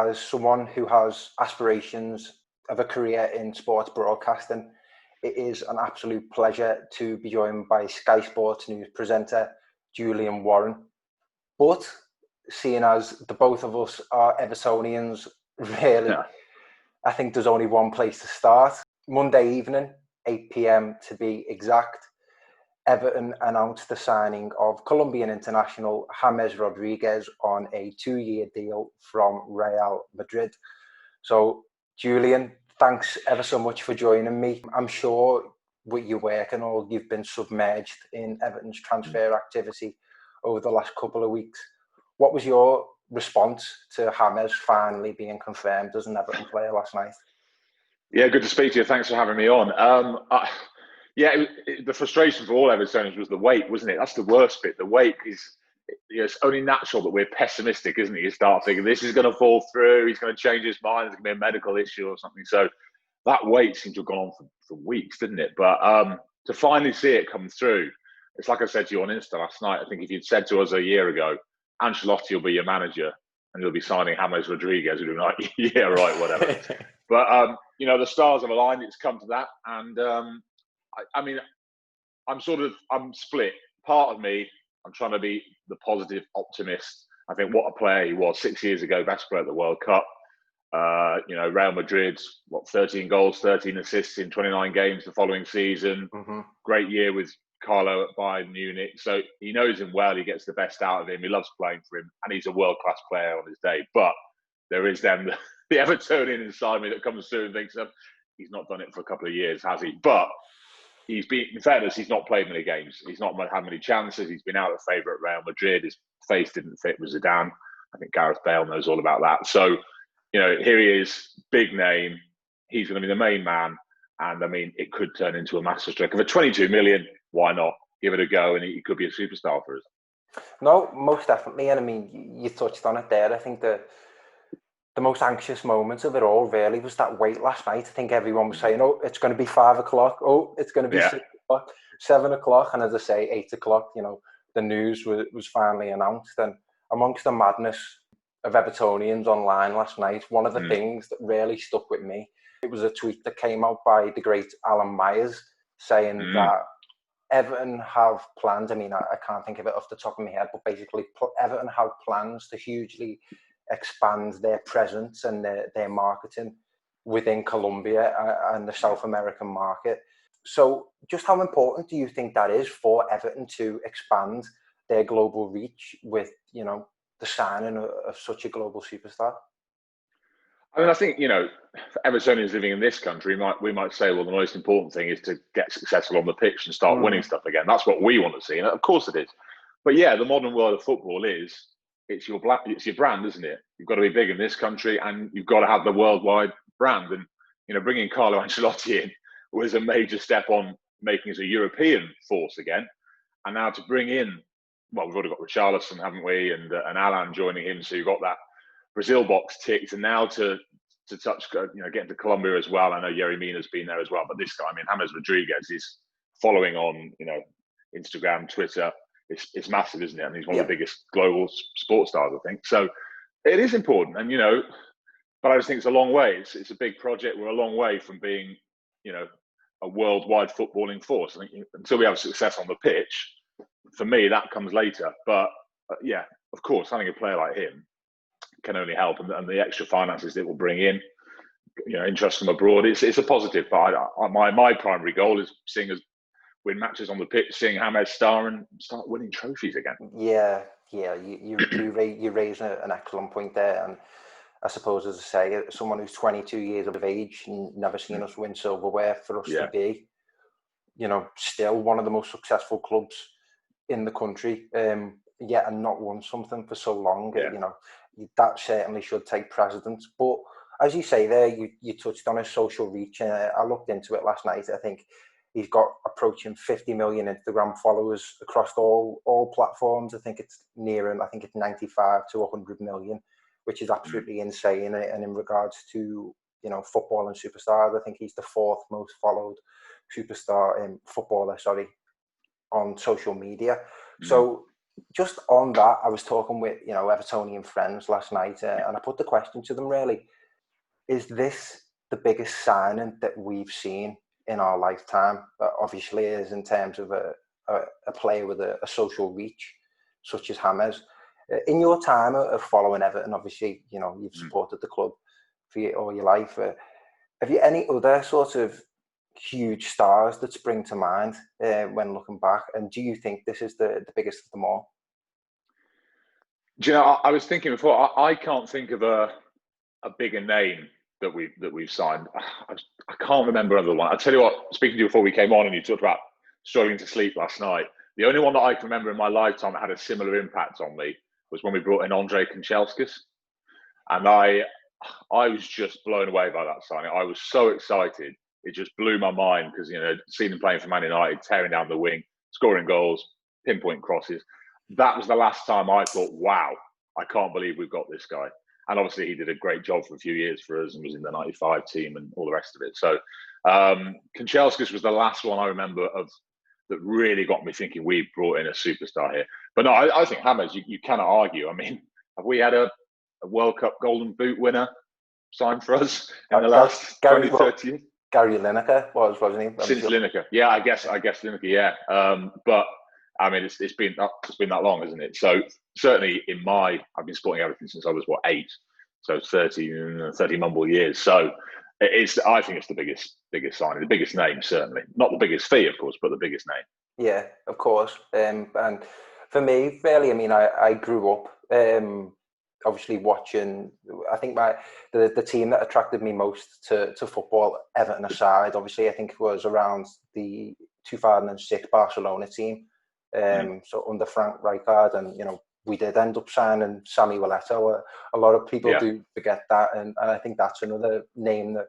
as someone who has aspirations of a career in sports broadcasting, it is an absolute pleasure to be joined by Sky Sports News presenter Julian Warren. But seeing as the both of us are Evertonians, really, I think there's only one place to start. Monday evening, 8 p.m. to be exact, Everton announced the signing of Colombian international James Rodriguez on a 2-year deal from Real Madrid. So, Julian, thanks ever so much for joining me. I'm sure with your work and all, you've been submerged in Everton's transfer activity over the last couple of weeks. What was your response to James finally being confirmed as an Everton player last night? Yeah, good to speak to you. Thanks for having me on. The frustration for all Evertonians was the wait, wasn't it? That's the worst bit. The wait is, it's only natural that we're pessimistic, isn't it? You start thinking this is going to fall through, he's going to change his mind, there's going to be a medical issue or something. So that wait seemed to have gone on for weeks, didn't it? But to finally see it come through, it's like I said to you on Insta last night. I think if you'd said to us a year ago, Ancelotti will be your manager and you'll be signing James Rodriguez, we'd be like, yeah, right, whatever. But, the stars have aligned, it's come to that. And I'm split. Part of me, I'm trying to be the positive optimist. I think what a player he was 6 years ago, best player at the World Cup. Real Madrid, 13 goals, 13 assists in 29 games the following season. Mm-hmm. Great year with Carlo at Bayern Munich. So he knows him well. He gets the best out of him. He loves playing for him. And he's a world-class player on his day. But there is then the Evertonian inside me that comes through and thinks, he's not done it for a couple of years, has he? But in fairness, he's not played many games. He's not had many chances. He's been out of favour at Real Madrid. His face didn't fit with Zidane. I think Gareth Bale knows all about that. So, here he is, big name. He's going to be the main man. And, it could turn into a massive stroke. For 22 million, why not? Give it a go, and he could be a superstar for us. No, most definitely. And, you touched on it there. I think the most anxious moment of it all really was that wait last night. I think everyone was saying, it's going to be 5 o'clock. Oh, it's going to be 6 o'clock, 7 o'clock. And as I say, 8 o'clock, the news was finally announced. And amongst the madness of Evertonians online last night, one of the things that really stuck with me, it was a tweet that came out by the great Alan Myers saying that Everton have plans. I can't think of it off the top of my head, but basically Everton have plans to hugely expand their presence and their marketing within Colombia and the South American market. So just how important do you think that is for Everton to expand their global reach with, the signing of such a global superstar? I think, for Evertonians living in this country, we might say, well, the most important thing is to get successful on the pitch and start winning stuff again. That's what we want to see. And of course it is. But yeah, the modern world of football it's your brand, isn't it? You've got to be big in this country and you've got to have the worldwide brand. And, bringing Carlo Ancelotti in was a major step on making us a European force again. And now to bring in, we've already got Richarlison, haven't we? And Alan joining him. So you've got that Brazil box ticked. And now to touch, get into Colombia as well. I know Yerry Mina's been there as well. But this time, James Rodriguez is following on, Instagram, Twitter. It's massive, isn't it? And he's one of the biggest global sports stars, I think. So it is important. And, but I just think it's a long way. It's a big project. We're a long way from being, a worldwide footballing force. I think until we have success on the pitch, for me, that comes later. But of course, having a player like him can only help. And the extra finances it will bring in, interest from abroad, it's a positive. But my primary goal is seeing us win matches on the pitch, seeing James star and start winning trophies again. Yeah. You're raising an excellent point there. And I suppose, as I say, someone who's 22 years of age and never seen us win silverware, for us to be, still one of the most successful clubs in the country, and not won something for so long, that certainly should take precedence. But as you say there, you touched on his social reach, and I looked into it last night. I think he's got approaching 50 million Instagram followers across all platforms. I think it's 95 to 100 million, which is absolutely insane. And in regards to, football and superstars, I think he's the 4th most followed footballer on social media. So just on that, I was talking with, Evertonian friends last night, and I put the question to them, really, is this the biggest signing that we've seen in our lifetime? Obviously it is, in terms of a player with a social reach, such as James. In your time of following Everton, obviously, you've supported the club for all your life. Have you any other sort of huge stars that spring to mind when looking back? And do you think this is the biggest of them all? Do you know, I was thinking before, I can't think of a bigger name that we've signed. I can't remember another one. I'll tell you what, speaking to you before we came on and you talked about struggling to sleep last night, the only one that I can remember in my lifetime that had a similar impact on me was when we brought in Andre Kanchelskis. And I was just blown away by that signing. I was so excited. It just blew my mind because, seeing him playing for Man United, tearing down the wing, scoring goals, pinpoint crosses. That was the last time I thought, wow, I can't believe we've got this guy. And obviously he did a great job for a few years for us and was in the 95 team and all the rest of it. So Kanchelskis was the last one I remember that really got me thinking we brought in a superstar here. But no, I think James, you cannot argue. I mean, have we had a World Cup Golden Boot winner signed for us in the last 20, 30 years? Gary Lineker wasn't he? Since Lineker. Yeah, I guess Lineker, yeah. But I mean, it's been that long, isn't it? So certainly I've been supporting Everton since I was 8, so 30 mumble years. So I think it's the biggest signing, the biggest name, certainly. Not the biggest fee, of course, but the biggest name. Yeah, of course. And for me, really, I mean, I grew up obviously watching. I think the team that attracted me most to football, Everton aside, obviously, I think it was around the 2006 Barcelona team. So under Frank Rijkaard, and we did end up signing Sammy Walletto. A lot of people do forget that, and I think that's another name that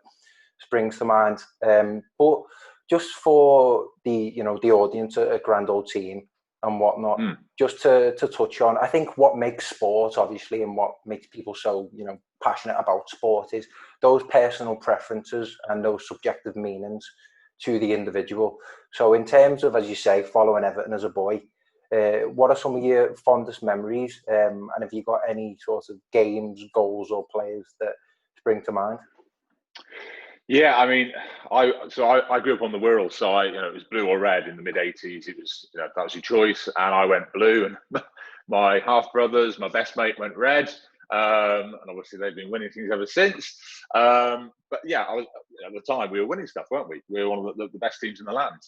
springs to mind. But just for the the audience at GrandOldTeam and whatnot, just to touch on, I think what makes sport, obviously, and what makes people so passionate about sport is those personal preferences and those subjective meanings to the individual. So in terms of, as you say, following Everton as a boy, what are some of your fondest memories? And have you got any sort of games, goals or players that spring to mind? Yeah, I mean, I grew up on the Wirral side. It was blue or red in the mid-80s. It was, that was your choice. And I went blue, and my half-brothers, my best mate went red. And obviously they've been winning things ever since. But yeah, at the time we were winning stuff, weren't we? We were one of the best teams in the land.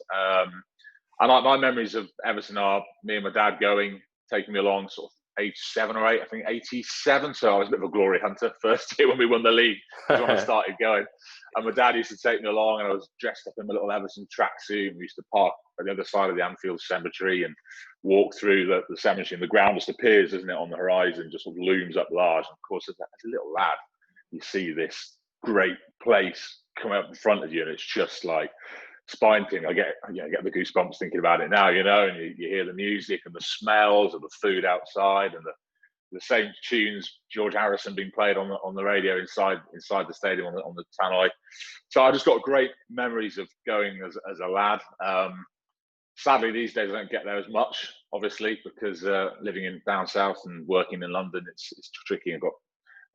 And my memories of Everton are me and my dad taking me along sort of age 7 or 8, I think 87. So I was a bit of a glory hunter first year when we won the league, was when I started going. And my dad used to take me along, and I was dressed up in my little Everton tracksuit. We used to park at the other side of the Anfield Cemetery and walk through the cemetery, and the ground just appears, doesn't it, on the horizon, just sort of looms up large. And of course, as a little lad, you see this great place come up in front of you, and it's just like spine tingling. I get the goosebumps thinking about it now, and you hear the music and the smells of the food outside, and the same tunes, George Harrison being played on the radio inside the stadium on the tannoy. So I just got great memories of going as a lad. Sadly, these days I don't get there as much, obviously, because living in down south and working in London, it's tricky. I've got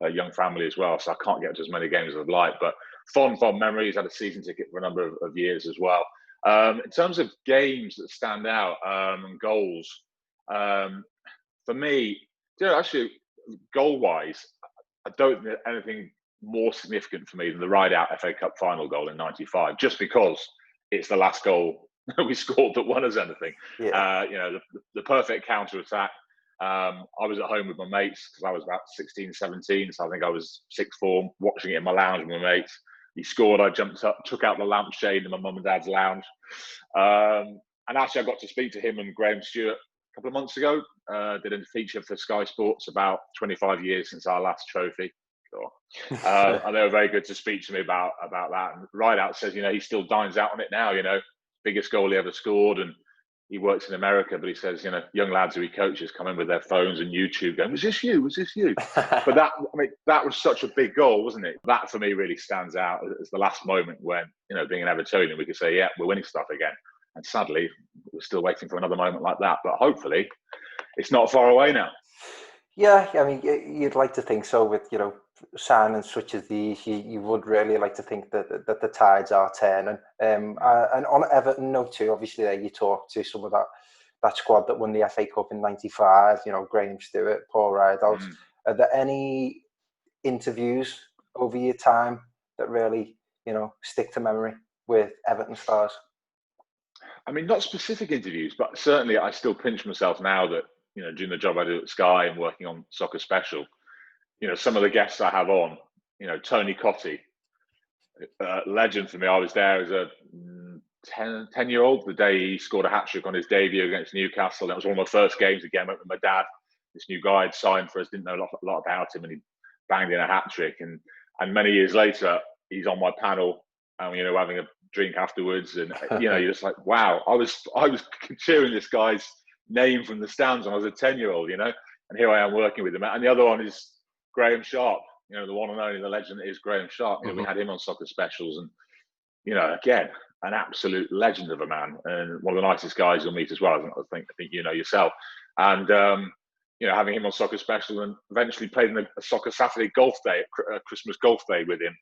a young family as well, so I can't get to as many games as I'd like. But fond memories. I had a season ticket for a number of years as well. In terms of games that stand out and goals, for me, actually, goal-wise, I don't think anything more significant for me than the ride-out FA Cup final goal in '95, just because it's the last goal we scored that won us anything. Yeah. The perfect counter-attack. I was at home with my mates because I was about 16, 17, so I think I was sixth form, watching it in my lounge with my mates. He scored, I jumped up, took out the lampshade in my mum and dad's lounge. And actually, I got to speak to him and Graham Stewart a couple of months ago. Did a feature for Sky Sports about 25 years since our last trophy. And they were very good to speak to me about that. And Rideout says, he still dines out on it now, biggest goal he ever scored. And he works in America, but he says, young lads who he coaches come in with their phones and YouTube going, was this you? Was this you? But that was such a big goal, wasn't it? That for me really stands out as the last moment when, being an Evertonian, we could say, yeah, we're winning stuff again. And sadly, we're still waiting for another moment like that. But hopefully it's not far away now. Yeah, I mean, you'd like to think so with, signings such as these. You would really like to think that the tides are turning. And on Everton note too, obviously there you talk to some of that squad that won the FA Cup in '95, Graham Stewart, Paul Rideout. Are there any interviews over your time that really, stick to memory with Everton stars? I mean, not specific interviews, but certainly I still pinch myself now that, doing the job I do at Sky and working on Soccer Special, some of the guests I have on, Tony Cottee, legend for me. I was there as a 10-year-old the day he scored a hat-trick on his debut against Newcastle. That was one of my first games again. Went with my dad. This new guy had signed for us, didn't know a lot about him, and he banged in a hat-trick. And many years later, he's on my panel, and having a drink afterwards. And you're just like, wow, I was cheering this guy's name from the stands when I was a 10-year-old, and here I am working with him. And the other one is Graham Sharp, the one and only, the legend that is Graham Sharp. We had him on Soccer Specials, and again, an absolute legend of a man, and one of the nicest guys you'll meet as well. I think yourself, and having him on Soccer Special, and eventually played in a Soccer Saturday golf day, Christmas golf day with him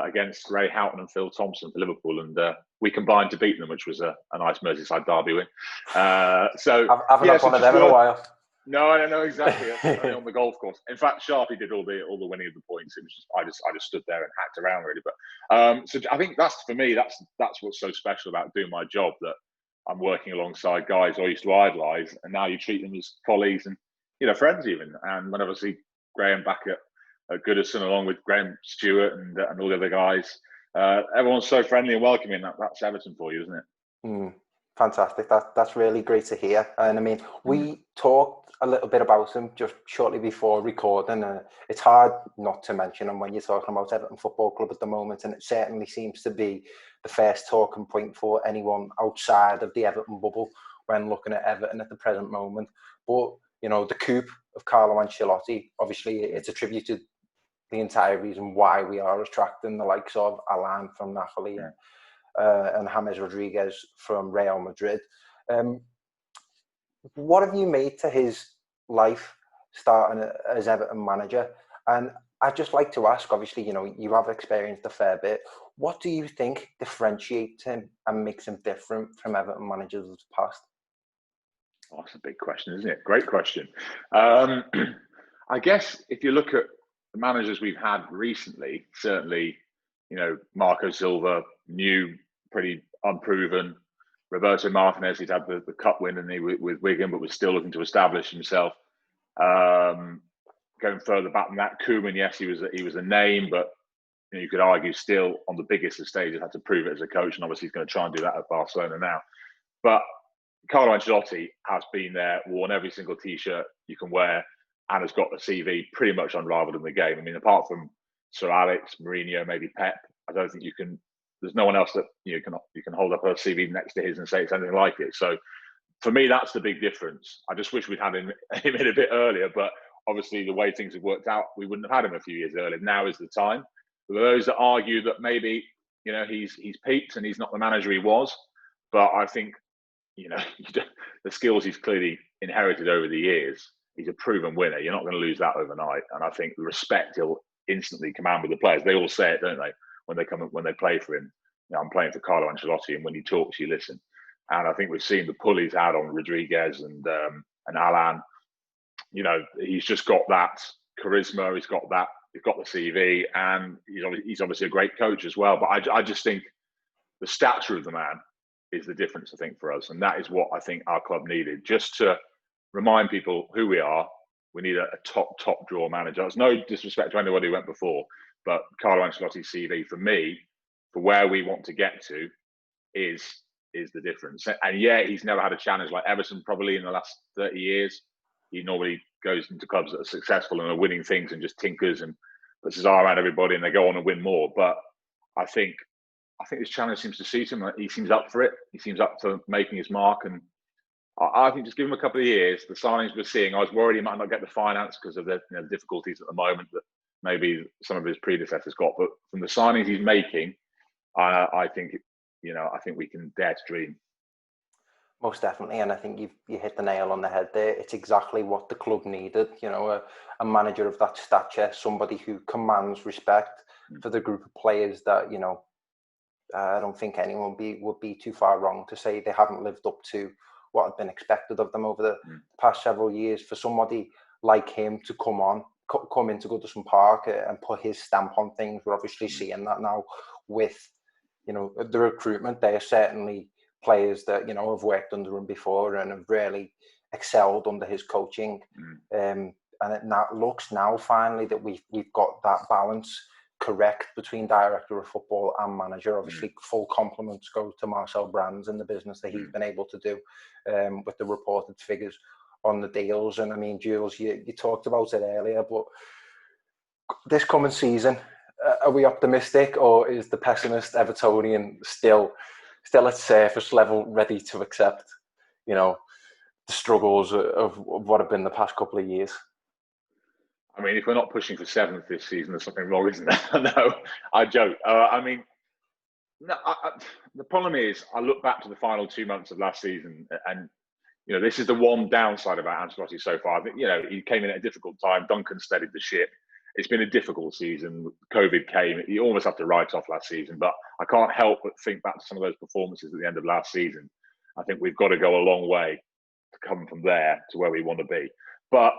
against Ray Houghton and Phil Thompson for Liverpool, and we combined to beat them, which was a nice Merseyside derby win. So I haven't had one of them in a while. No, exactly. Only on the golf course. In fact, Sharpie did all the winning of the points. It was just I just stood there and hacked around really. But so I think that's, for me, that's what's so special about doing my job, that I'm working alongside guys I used to idolise, and now you treat them as colleagues and friends even. And whenever I see Graham back at Goodison, along with Graham Stewart and all the other guys, everyone's so friendly and welcoming. That's Everton for you, isn't it? Fantastic. That's really great to hear. And I mean, we talked a little bit about him just shortly before recording. It's hard not to mention him when you're talking about Everton Football Club at the moment, and it certainly seems to be the first talking point for anyone outside of the Everton bubble when looking at Everton at the present moment. But the coup of Carlo Ancelotti, obviously, it's attributed the entire reason why we are attracting the likes of Alan from Napoli and James Rodriguez from Real Madrid. What have you made to his life starting as Everton manager? And I'd just like to ask, obviously, you have experienced a fair bit. What do you think differentiates him and makes him different from Everton managers of the past? Oh, that's a big question, isn't it? Great question. I guess if you look at the managers we've had recently, certainly, Marco Silva, new, pretty unproven. Roberto Martinez, he'd had the cup win and he with Wigan, but was still looking to establish himself. Going further back than that, Koeman, yes, he was a name, but you could argue still on the biggest of stages had to prove it as a coach, and obviously he's going to try and do that at Barcelona now. But Carlo Ancelotti has been there, worn every single T-shirt you can wear, and has got a CV pretty much unrivaled in the game. I mean, apart from Sir Alex, Mourinho, maybe Pep, I don't think you can. There's no one else that you can hold up a CV next to his and say it's anything like it. So for me, that's the big difference. I just wish we'd had him in a bit earlier, but obviously the way things have worked out, we wouldn't have had him a few years earlier. Now is the time. For those that argue that maybe he's peaked and he's not the manager he was, but I think the skills he's clearly inherited over the years, he's a proven winner. You're not going to lose that overnight. And I think the respect he'll instantly command with the players. They all say it, don't they? When they play for him, I'm playing for Carlo Ancelotti, and when he talks, you listen. And I think we've seen the pull he's had on Rodriguez and Alan. He's just got that charisma. He's got the CV, and he's obviously a great coach as well. But I just think the stature of the man is the difference, I think, for us, and that is what I think our club needed, just to remind people who we are. We need a top draw manager. There's no disrespect to anybody who went before, but Carlo Ancelotti's CV, for me, for where we want to get to, is the difference. And yeah, he's never had a challenge like Everton probably in the last 30 years. He normally goes into clubs that are successful and are winning things and just tinkers and puts his arm around everybody and they go on and win more. But I think this challenge seems to suit him. He seems up for it. He seems up to making his mark. And I think just give him a couple of years. The signings we're seeing, I was worried he might not get the finance because of the difficulties at the moment that maybe some of his predecessors got. But from the signings he's making, I think we can dare to dream. Most definitely, and I think you hit the nail on the head there. It's exactly what the club needed. A manager of that stature, somebody who commands respect for the group of players that I don't think anyone would be too far wrong to say they haven't lived up to what had been expected of them over the past several years. For somebody like him to come into Goodison Park and put his stamp on things, we're obviously seeing that now with the recruitment. They are certainly players that have worked under him before and have really excelled under his coaching. And it looks now finally that we've got that balance correct between director of football and manager. Obviously, full compliments go to Marcel Brands and the business that he's been able to do with the reported figures on the deals. And I mean, Jules, you talked about it earlier, but this coming season, are we optimistic, or is the pessimist Evertonian still at surface level, ready to accept, the struggles of what have been the past couple of years? I mean, if we're not pushing for 7th this season, there's something wrong, isn't there? No, I joke. The problem is, I look back to the final 2 months of last season, and this is the one downside about Ancelotti so far. I think he came in at a difficult time. Duncan steadied the ship. It's been a difficult season. COVID came. You almost have to write off last season, but I can't help but think back to some of those performances at the end of last season. I think we've got to go a long way to come from there to where we want to be. But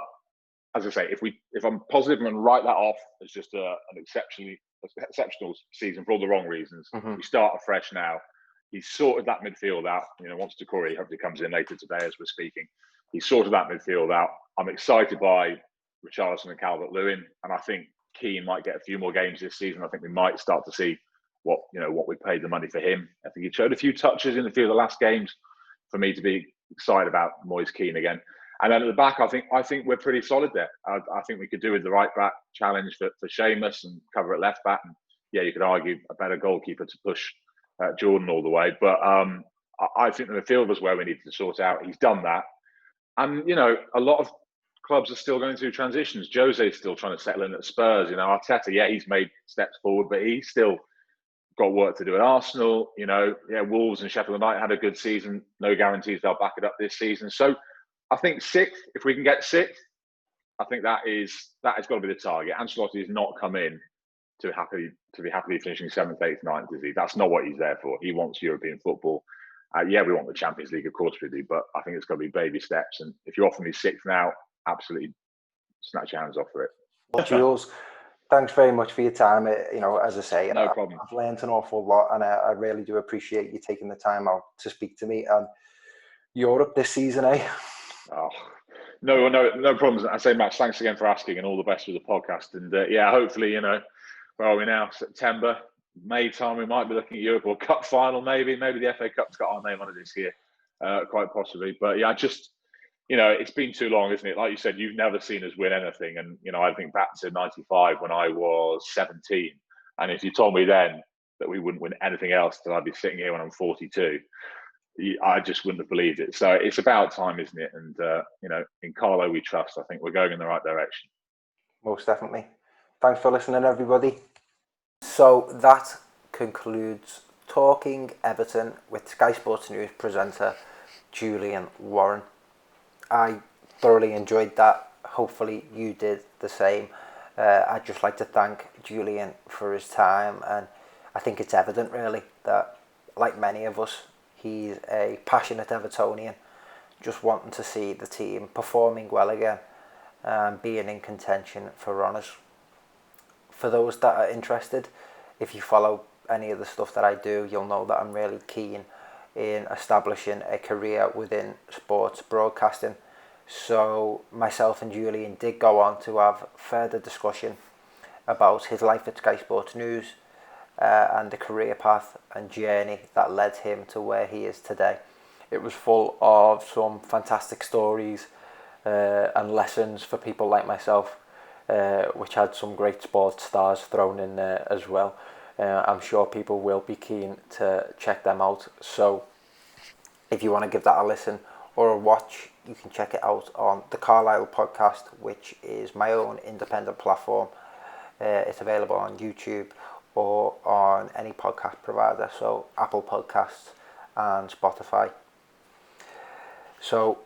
as I say, if I'm positive and write that off as just an exceptional season for all the wrong reasons, we start afresh now. He's sorted that midfield out. Once Decore hopefully comes in later today as we're speaking, he's sorted that midfield out. I'm excited by Richarlison and Calvert-Lewin, and I think Keane might get a few more games this season. I think we might start to see what we paid the money for him. I think he showed a few touches in a few of the last games for me to be excited about Moise Keane again. And then at the back, I think we're pretty solid there. I think we could do with the right back challenge for Seamus and cover at left back. And yeah, you could argue a better goalkeeper to push Jordan all the way. But I think the midfield was where we needed to sort out. He's done that. And, a lot of clubs are still going through transitions. Jose's still trying to settle in at Spurs. Arteta, yeah, he's made steps forward, but he's still got work to do at Arsenal. Wolves and Sheffield United had a good season. No guarantees they'll back it up this season. So I think 6th, if we can get 6th, I think that has got to be the target. Ancelotti has not come in to be happily finishing 7th, 8th, 9th, is he? That's not what he's there for. He wants European football. Yeah, we want the Champions League, of course we do, but I think it's got to be baby steps. And if you offer me 6th now, absolutely snatch your hands off for it. Well, Jules, thanks very much for your time. As I say, no problem. I've learned an awful lot, and I really do appreciate you taking the time out to speak to me. And Europe this season, eh? Oh, no problems. I say, Max, thanks again for asking, and all the best with the podcast. And hopefully, where are we now? September, May time, we might be looking at Europe or Cup final, maybe the FA Cup's got our name on it this year, quite possibly. But yeah, it's been too long, isn't it? Like you said, you've never seen us win anything. And, I think back to 95 when I was 17. And if you told me then that we wouldn't win anything else, that I'd be sitting here when I'm 42, I just wouldn't have believed it. So it's about time, isn't it? And, in Carlo we trust. I think we're going in the right direction. Most definitely. Thanks for listening, everybody. So that concludes Talking Everton with Sky Sports News presenter Julian Warren. I thoroughly enjoyed that. Hopefully you did the same. I'd just like to thank Julian for his time, and I think it's evident really that, like many of us, he's a passionate Evertonian, just wanting to see the team performing well again and being in contention for honours. For those that are interested, if you follow any of the stuff that I do, you'll know that I'm really keen in establishing a career within sports broadcasting. So myself and Julian did go on to have further discussion about his life at Sky Sports News and the career path and journey that led him to where he is today. It was full of some fantastic stories and lessons for people like myself, which had some great sports stars thrown in there as well. I'm sure people will be keen to check them out. So if you want to give that a listen or a watch, you can check it out on the Carlisle podcast, which is my own independent platform. It's available on YouTube or on any podcast provider, so Apple Podcasts and Spotify. So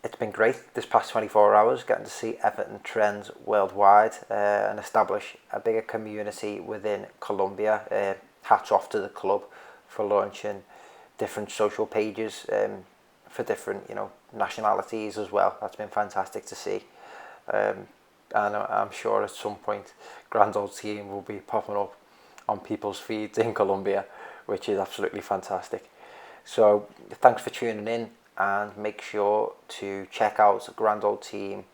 it's been great this past 24 hours getting to see Everton trends worldwide and establish a bigger community within Colombia. Hats off to the club for launching different social pages for different, nationalities as well. That's been fantastic to see. And I'm sure at some point GrandOldTeam will be popping up on people's feeds in Colombia, which is absolutely fantastic. So thanks for tuning in, and make sure to check out GrandOldTeam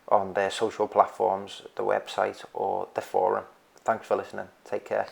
on their social platforms, the website or the forum. Thanks for listening. Take care.